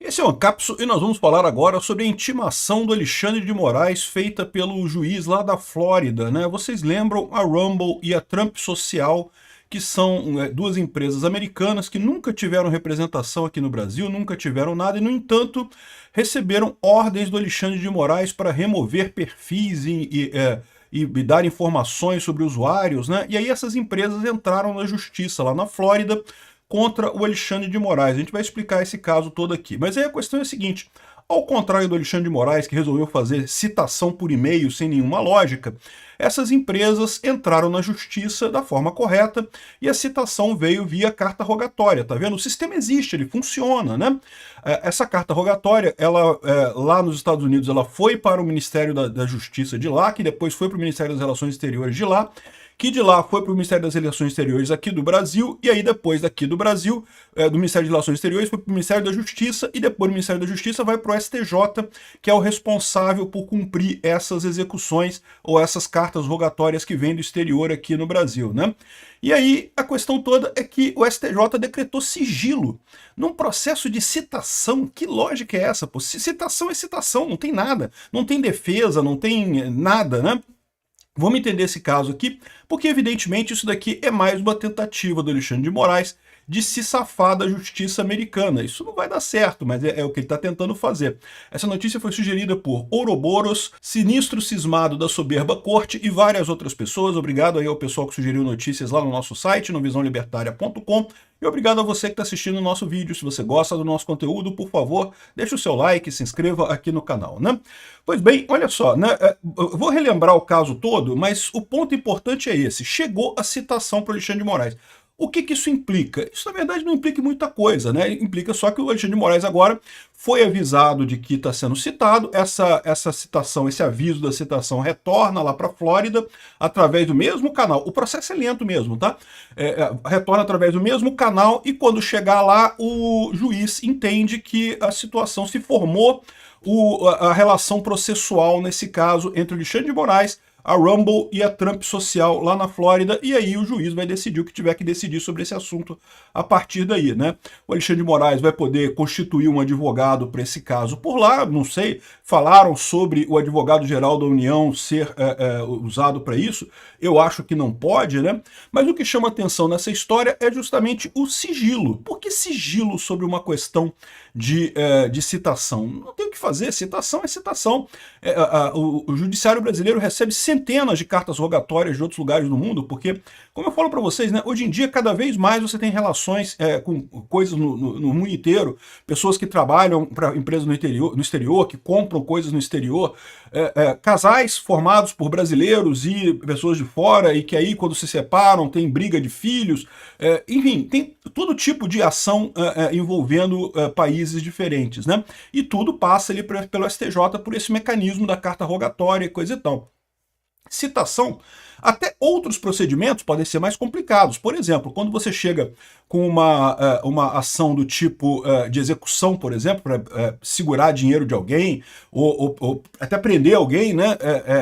Esse é o Ancapso e nós vamos falar agora sobre a intimação do Alexandre de Moraes feita pelo juiz lá da Flórida, né? Vocês lembram a Rumble e a Trump Social, que são duas empresas americanas que nunca tiveram representação aqui no Brasil, nunca tiveram nada e, no entanto, receberam ordens do Alexandre de Moraes para remover perfis e dar informações sobre usuários, né? E aí essas empresas entraram na justiça lá na Flórida contra o Alexandre de Moraes. A gente vai explicar esse caso todo aqui. Mas aí a questão é a seguinte: ao contrário do Alexandre de Moraes, que resolveu fazer citação por e-mail sem nenhuma lógica, essas empresas entraram na justiça da forma correta e a citação veio via carta rogatória, tá vendo? O sistema existe, ele funciona, né? Essa carta rogatória, ela lá nos Estados Unidos, ela foi para o Ministério da Justiça de lá, que depois foi para o Ministério das Relações Exteriores de lá, que de lá foi para o Ministério das Relações Exteriores aqui do Brasil, e aí depois daqui do Brasil, do Ministério de Relações Exteriores, foi para o Ministério da Justiça, e depois do Ministério da Justiça vai para o STJ, que é o responsável por cumprir essas execuções ou essas cartas rogatórias que vêm do exterior aqui no Brasil, né? E aí a questão toda é que o STJ decretou sigilo num processo de citação. Que lógica é essa, pô? Citação é citação, não tem nada, não tem defesa, não tem nada, né? Vamos entender esse caso aqui, porque evidentemente isso daqui é mais uma tentativa do Alexandre de Moraes de se safar da justiça americana. Isso não vai dar certo, mas é o que ele está tentando fazer. Essa notícia foi sugerida por Ouroboros, Sinistro Cismado da Soberba Corte e várias outras pessoas. Obrigado aí ao pessoal que sugeriu notícias lá no nosso site, no visãolibertaria.com. E obrigado a você que está assistindo o nosso vídeo. Se você gosta do nosso conteúdo, por favor, deixe o seu like e se inscreva aqui no canal, né? Pois bem, olha só, né? Eu vou relembrar o caso todo, mas o ponto importante é esse. Chegou a citação para o Alexandre de Moraes. O que isso implica? Isso, na verdade, não implica muita coisa, né? Implica só que o Alexandre de Moraes agora foi avisado de que está sendo citado, essa citação, esse aviso da citação retorna lá para a Flórida através do mesmo canal. O processo é lento mesmo, tá? Retorna através do mesmo canal e quando chegar lá, o juiz entende que a situação se formou, a relação processual nesse caso entre o Alexandre de Moraes, a Rumble e a Trump Social lá na Flórida, e aí o juiz vai decidir o que tiver que decidir sobre esse assunto a partir daí, né? O Alexandre de Moraes vai poder constituir um advogado para esse caso por lá, não sei, falaram sobre o advogado-geral da União ser usado para isso, eu acho que não pode, né? Mas o que chama atenção nessa história é justamente o sigilo. Por que sigilo sobre uma questão de citação? Não tem o que fazer, citação é citação. O judiciário brasileiro recebe centenas de cartas rogatórias de outros lugares do mundo, porque, como eu falo para vocês, né, hoje em dia, cada vez mais você tem relações com coisas no mundo inteiro, pessoas que trabalham para empresas no exterior, que compram coisas no exterior, casais formados por brasileiros e pessoas de fora, e que aí, quando se separam, tem briga de filhos, enfim, tem todo tipo de ação envolvendo países diferentes, né? E tudo passa ali pelo STJ por esse mecanismo da carta rogatória e coisa e tal. Citação, até outros procedimentos podem ser mais complicados. Por exemplo, quando você chega com uma ação do tipo de execução, por exemplo, para segurar dinheiro de alguém, ou até prender alguém, né?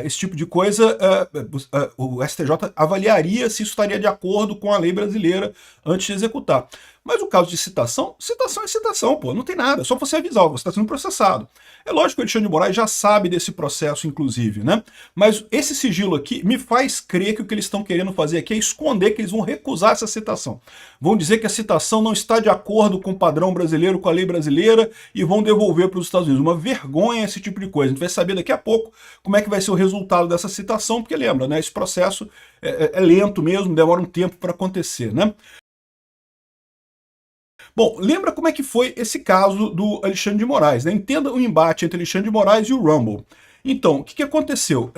Esse tipo de coisa, o STJ avaliaria se isso estaria de acordo com a lei brasileira antes de executar. Mas o caso de citação é citação, pô, não tem nada, é só você avisar, você está sendo processado. É lógico que o Alexandre de Moraes já sabe desse processo, inclusive, né? Mas esse sigilo aqui me faz crer que o que eles estão querendo fazer aqui é esconder que eles vão recusar essa citação. Vão dizer que a citação não está de acordo com o padrão brasileiro, com a lei brasileira, e vão devolver para os Estados Unidos. Uma vergonha esse tipo de coisa. A gente vai saber daqui a pouco como é que vai ser o resultado dessa citação, porque lembra, né? Esse processo é lento mesmo, demora um tempo para acontecer, né? Bom, lembra como é que foi esse caso do Alexandre de Moraes, né? Entenda o embate entre Alexandre de Moraes e o Rumble. Então, o que aconteceu?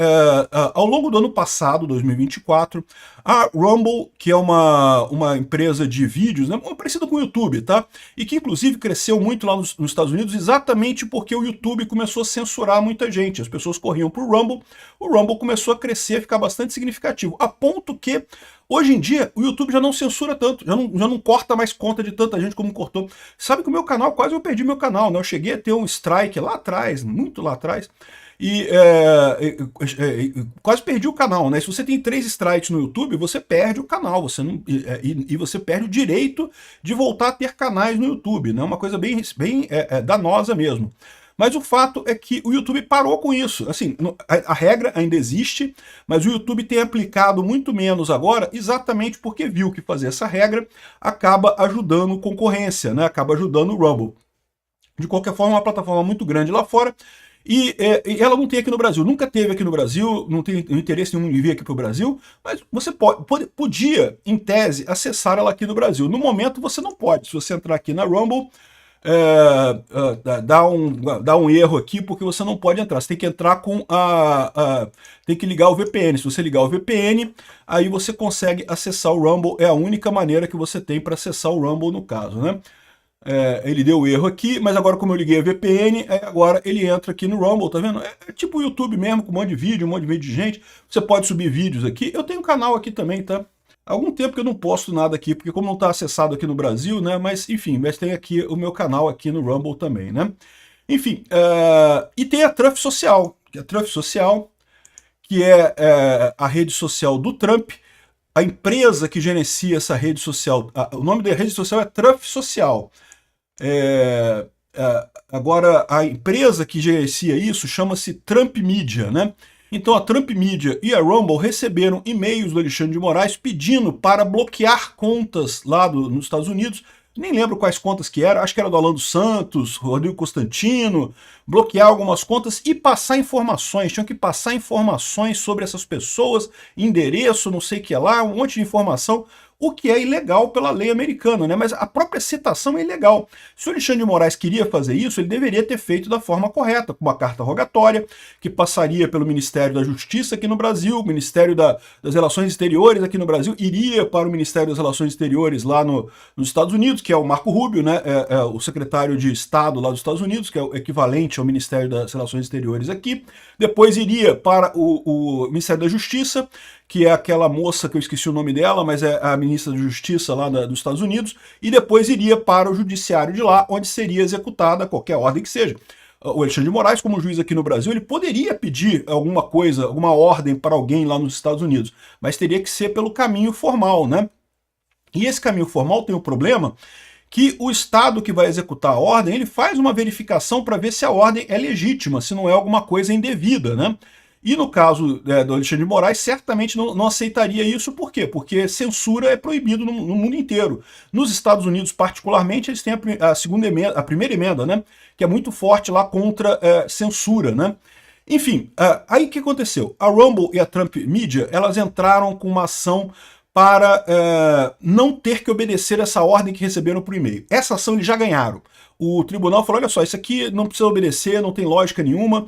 Ao longo do ano passado, 2024, a Rumble, que é uma empresa de vídeos, né, parecida com o YouTube, tá? E que inclusive cresceu muito lá nos Estados Unidos exatamente porque o YouTube começou a censurar muita gente. As pessoas corriam para o Rumble começou a crescer, a ficar bastante significativo, a ponto que hoje em dia, o YouTube já não censura tanto, já não corta mais conta de tanta gente como cortou. Sabe que o meu canal, quase eu perdi meu canal, né? Eu cheguei a ter um strike lá atrás, muito lá atrás, e quase perdi o canal, né? Se você tem 3 strikes no YouTube, você perde o canal, você não, e você perde o direito de voltar a ter canais no YouTube, né? Uma coisa bem danosa mesmo. Mas o fato é que o YouTube parou com isso. Assim, a regra ainda existe, mas o YouTube tem aplicado muito menos agora, exatamente porque viu que fazer essa regra acaba ajudando concorrência, né? Acaba ajudando o Rumble. De qualquer forma, é uma plataforma muito grande lá fora, e ela não tem aqui no Brasil, nunca teve aqui no Brasil, não tem interesse nenhum em vir aqui para o Brasil, mas você podia, em tese, acessar ela aqui no Brasil. No momento você não pode. Se você entrar aqui na Rumble, dá um erro aqui, porque você não pode entrar. Você tem que entrar com tem que ligar o VPN. Se você ligar o VPN, aí você consegue acessar o Rumble. É a única maneira que você tem para acessar o Rumble no caso, né? Ele deu erro aqui, mas agora como eu liguei a VPN, agora ele entra aqui no Rumble, tá vendo? É tipo o YouTube mesmo, com um monte de vídeo, de gente. Você pode subir vídeos aqui. Eu tenho um canal aqui também, tá? Há algum tempo que eu não posto nada aqui, porque como não está acessado aqui no Brasil, né? Mas enfim, mas tem aqui o meu canal aqui no Rumble também, né? Enfim, e tem a Truth Social, que é a rede social do Trump. A empresa que gerencia essa rede social, o nome da rede social é Truth Social. Agora, a empresa que gerencia isso chama-se Trump Media, né? Então a Trump Media e a Rumble receberam e-mails do Alexandre de Moraes pedindo para bloquear contas lá nos Estados Unidos. Nem lembro quais contas que era, acho que era do Alan dos Santos, Rodrigo Constantino, bloquear algumas contas e passar informações. Tinham que passar informações sobre essas pessoas, endereço, não sei o que lá, um monte de informação, o que é ilegal pela lei americana, né? Mas a própria citação é ilegal. Se o Alexandre de Moraes queria fazer isso, ele deveria ter feito da forma correta, com uma carta rogatória, que passaria pelo Ministério da Justiça aqui no Brasil, o Ministério das Relações Exteriores aqui no Brasil, iria para o Ministério das Relações Exteriores lá nos Estados Unidos, que é o Marco Rubio, né? O secretário de Estado lá dos Estados Unidos, que é o equivalente ao Ministério das Relações Exteriores aqui. Depois iria para o Ministério da Justiça, que é aquela moça que eu esqueci o nome dela, mas é a ministra da Justiça lá dos Estados Unidos, e depois iria para o judiciário de lá, onde seria executada qualquer ordem que seja. O Alexandre de Moraes, como juiz aqui no Brasil, ele poderia pedir alguma coisa, alguma ordem para alguém lá nos Estados Unidos, mas teria que ser pelo caminho formal, né? E esse caminho formal tem um problema que o Estado que vai executar a ordem, ele faz uma verificação para ver se a ordem é legítima, se não é alguma coisa indevida, né? E no caso do Alexandre de Moraes, certamente não aceitaria isso. Por quê? Porque censura é proibido no mundo inteiro. Nos Estados Unidos, particularmente, eles têm a primeira emenda, né? Que é muito forte lá contra censura, né? Enfim, aí o que aconteceu? A Rumble e a Trump Media, elas entraram com uma ação para não ter que obedecer essa ordem que receberam por e-mail. Essa ação eles já ganharam. O tribunal falou, olha só, isso aqui não precisa obedecer, não tem lógica nenhuma,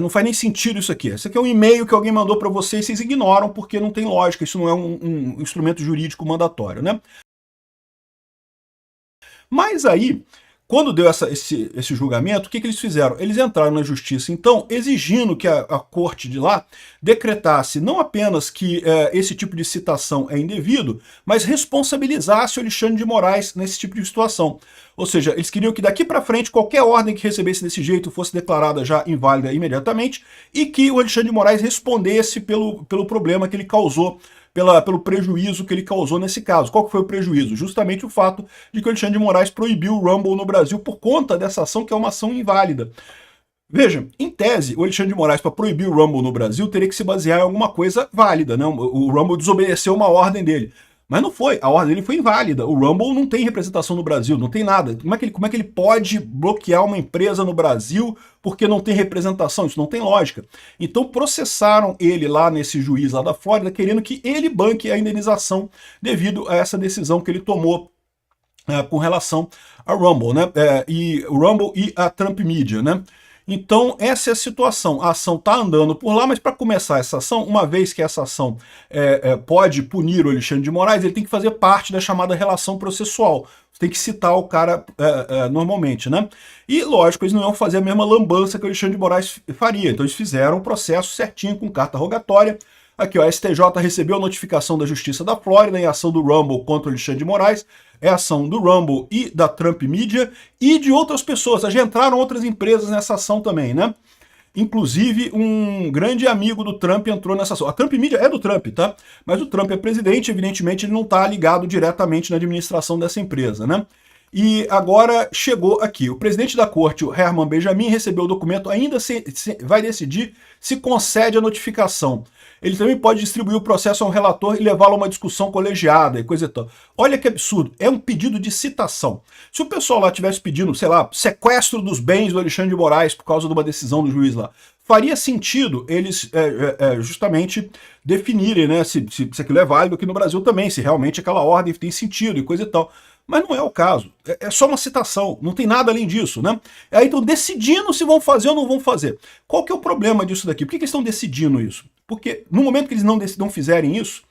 não faz nem sentido isso aqui. Isso aqui é um e-mail que alguém mandou para vocês, vocês ignoram porque não tem lógica, isso não é um instrumento jurídico mandatório, né? Mas aí, quando deu esse julgamento, o que eles fizeram? Eles entraram na justiça, então, exigindo que a corte de lá decretasse não apenas que esse tipo de citação é indevido, mas responsabilizasse o Alexandre de Moraes nesse tipo de situação. Ou seja, eles queriam que daqui para frente qualquer ordem que recebesse desse jeito fosse declarada já inválida imediatamente e que o Alexandre de Moraes respondesse pelo problema que ele causou, pelo prejuízo que ele causou nesse caso. Qual que foi o prejuízo? Justamente o fato de que o Alexandre de Moraes proibiu o Rumble no Brasil por conta dessa ação, que é uma ação inválida. Veja, em tese, o Alexandre de Moraes, para proibir o Rumble no Brasil, teria que se basear em alguma coisa válida, né? O Rumble desobedeceu uma ordem dele. Mas não foi, a ordem dele foi inválida. O Rumble não tem representação no Brasil, não tem nada. Como é que ele pode bloquear uma empresa no Brasil porque não tem representação? Isso não tem lógica. Então processaram ele lá nesse juiz lá da Flórida, querendo que ele banque a indenização devido a essa decisão que ele tomou com relação ao Rumble, né? E o Rumble e a Trump Media, né? Então, essa é a situação. A ação está andando por lá, mas para começar essa ação, uma vez que essa ação pode punir o Alexandre de Moraes, ele tem que fazer parte da chamada relação processual. Você tem que citar o cara normalmente, né? E, lógico, eles não iam fazer a mesma lambança que o Alexandre de Moraes faria. Então, eles fizeram o processo certinho, com carta rogatória. Aqui, ó, a STJ recebeu a notificação da Justiça da Flórida em ação do Rumble contra o Alexandre de Moraes. É ação do Rumble e da Trump Media e de outras pessoas. Já entraram outras empresas nessa ação também, né? Inclusive, um grande amigo do Trump entrou nessa ação. A Trump Media é do Trump, tá? Mas o Trump é presidente, evidentemente ele não está ligado diretamente na administração dessa empresa, né? E agora chegou aqui. O presidente da corte, o Herman Benjamin, recebeu o documento, ainda vai decidir se concede a notificação. Ele também pode distribuir o processo a um relator e levá-lo a uma discussão colegiada e coisa e tal. Olha que absurdo, é um pedido de citação. Se o pessoal lá tivesse pedindo, sei lá, sequestro dos bens do Alexandre de Moraes por causa de uma decisão do juiz lá, faria sentido eles justamente definirem, né, se aquilo é válido aqui no Brasil também, se realmente aquela ordem tem sentido e coisa e tal. Mas não é o caso, é só uma citação, não tem nada além disso, né? Aí estão decidindo se vão fazer ou não vão fazer. Qual que é o problema disso daqui? Por que eles estão decidindo isso? Porque no momento que eles não fizerem isso,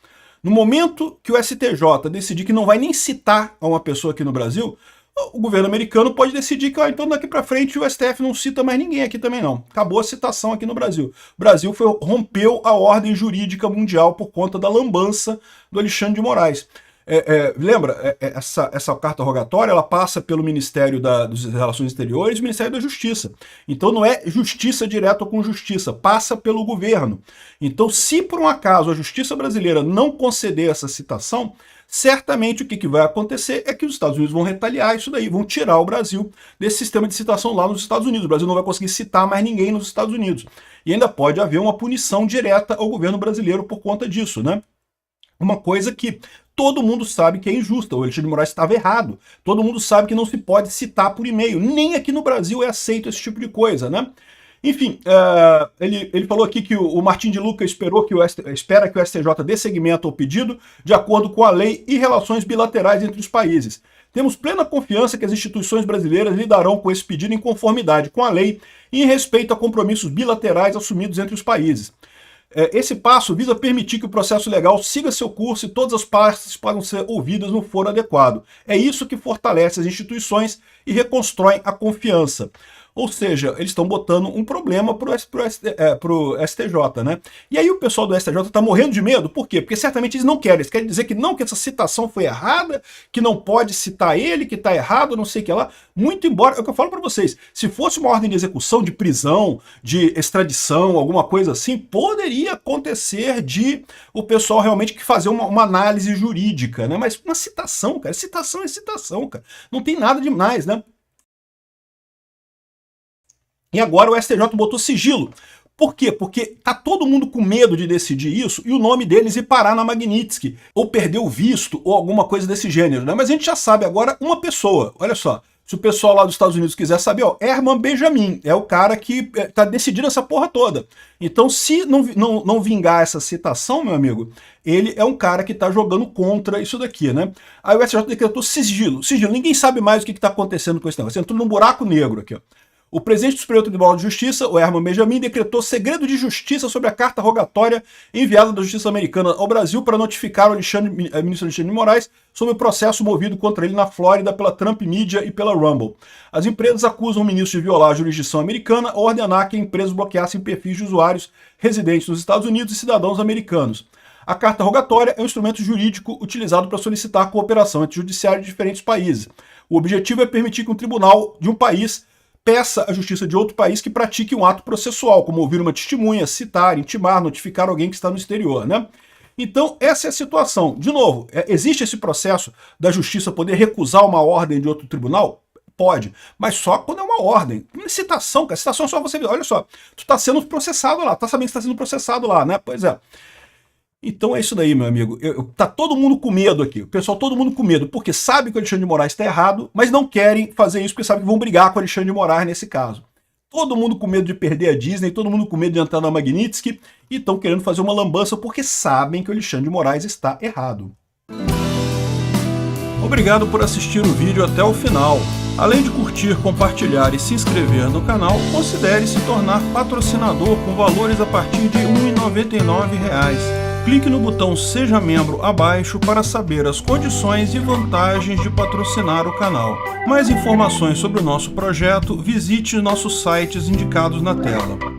no momento que o STJ decidir que não vai nem citar a uma pessoa aqui no Brasil, o governo americano pode decidir que, então daqui para frente o STF não cita mais ninguém aqui também não. Acabou a citação aqui no Brasil. O Brasil rompeu a ordem jurídica mundial por conta da lambança do Alexandre de Moraes. Lembra, essa carta rogatória ela passa pelo Ministério das Relações Exteriores e o Ministério da Justiça. Então não é justiça direta com justiça, passa pelo governo. Então se por um acaso a justiça brasileira não conceder essa citação, certamente o que vai acontecer é que os Estados Unidos vão retaliar isso daí, vão tirar o Brasil desse sistema de citação lá nos Estados Unidos. O Brasil não vai conseguir citar mais ninguém nos Estados Unidos. E ainda pode haver uma punição direta ao governo brasileiro por conta disso, né? Uma coisa que todo mundo sabe que é injusta, o Alexandre de Moraes estava errado. Todo mundo sabe que não se pode citar por e-mail. Nem aqui no Brasil é aceito esse tipo de coisa, né? Enfim, ele falou aqui que o Martim de Lucca espera que o STJ dê seguimento ao pedido de acordo com a lei e relações bilaterais entre os países. Temos plena confiança que as instituições brasileiras lidarão com esse pedido em conformidade com a lei e em respeito a compromissos bilaterais assumidos entre os países. Esse passo visa permitir que o processo legal siga seu curso e todas as partes possam ser ouvidas no foro adequado. É isso que fortalece as instituições e reconstrói a confiança. Ou seja, eles estão botando um problema para o STJ, né? E aí o pessoal do STJ está morrendo de medo. Por quê? Porque certamente eles não querem. Eles querem dizer que não, que essa citação foi errada, que não pode citar ele, que está errado, não sei o que lá. Muito embora, é o que eu falo para vocês, se fosse uma ordem de execução, de prisão, de extradição, alguma coisa assim, poderia acontecer de o pessoal realmente fazer uma análise jurídica, né? Mas uma citação, cara, citação é citação, cara. Não tem nada demais, né? E agora o STJ botou sigilo. Por quê? Porque tá todo mundo com medo de decidir isso e o nome deles ir parar na Magnitsky, ou perder o visto, ou alguma coisa desse gênero, né? Mas a gente já sabe agora uma pessoa, olha só. Se o pessoal lá dos Estados Unidos quiser saber, ó, Herman Benjamin é o cara que tá decidindo essa porra toda. Então, se não vingar essa citação, meu amigo, ele é um cara que tá jogando contra isso daqui, né? Aí o STJ decretou sigilo. Sigilo, ninguém sabe mais o que tá acontecendo com esse negócio. Entrou num buraco negro aqui, ó. O presidente do Superior Tribunal de Justiça, o Herman Benjamin, decretou segredo de justiça sobre a carta rogatória enviada da Justiça Americana ao Brasil para notificar o ministro Alexandre de Moraes sobre o processo movido contra ele na Flórida pela Trump Media e pela Rumble. As empresas acusam o ministro de violar a jurisdição americana ao ordenar que empresas bloqueassem perfis de usuários residentes nos Estados Unidos e cidadãos americanos. A carta rogatória é um instrumento jurídico utilizado para solicitar cooperação entre judiciários de diferentes países. O objetivo é permitir que um tribunal de um país peça à justiça de outro país que pratique um ato processual, como ouvir uma testemunha, citar, intimar, notificar alguém que está no exterior, né? Então, essa é a situação. De novo, existe esse processo da justiça poder recusar uma ordem de outro tribunal? Pode, mas só quando é uma ordem. Citação, cara, citação é só você ver. Olha só, tu está sendo processado lá, tá sabendo que está sendo processado lá, né? Pois é. Então é isso daí, meu amigo. Tá todo mundo com medo aqui. O pessoal, todo mundo com medo, porque sabe que o Alexandre de Moraes está errado, mas não querem fazer isso porque sabem que vão brigar com o Alexandre de Moraes nesse caso. Todo mundo com medo de perder a Disney, todo mundo com medo de entrar na Magnitsky e estão querendo fazer uma lambança porque sabem que o Alexandre de Moraes está errado. Obrigado por assistir o vídeo até o final. Além de curtir, compartilhar e se inscrever no canal, considere se tornar patrocinador com valores a partir de R$ 1,99. Clique no botão Seja Membro abaixo para saber as condições e vantagens de patrocinar o canal. Mais informações sobre o nosso projeto, visite nossos sites indicados na tela.